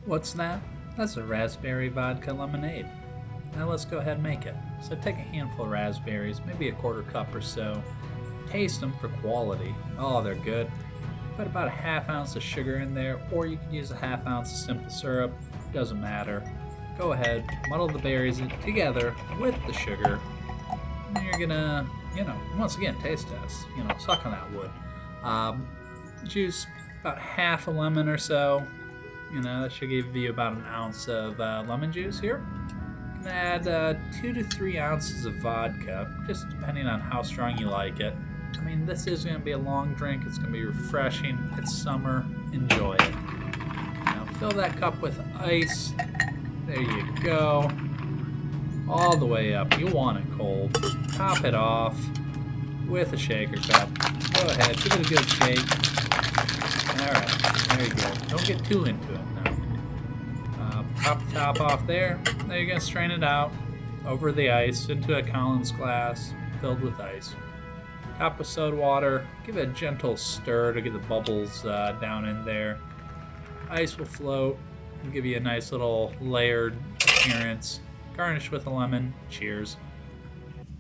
What's that? That's a raspberry vodka lemonade. Now let's go ahead and make it. So take a handful of raspberries, maybe a quarter cup or so. Taste them for quality. Oh, they're good. Put about a half ounce of sugar in there, or you can use a half ounce of simple syrup. Doesn't matter. Go ahead, muddle the berries together with the sugar. And you're gonna, once again, taste test. Suck on that wood. Juice about half a lemon or so. That should give you about an ounce of lemon juice here. You can add 2 to 3 ounces of vodka, just depending on how strong you like it. I mean, this is going to be a long drink. It's going to be refreshing. It's summer. Enjoy it. Now fill that cup with ice. There you go. All the way up. You want it cold. Top it off with a shaker cup. Go ahead. Give it a good shake. Alright. There you go. Don't get too into it now. Pop the top off there. Now you're going to strain it out over the ice into a Collins glass filled with ice. Top with soda water. Give it a gentle stir to get the bubbles down in there. Ice will float and give you a nice little layered appearance. Garnish with a lemon. Cheers.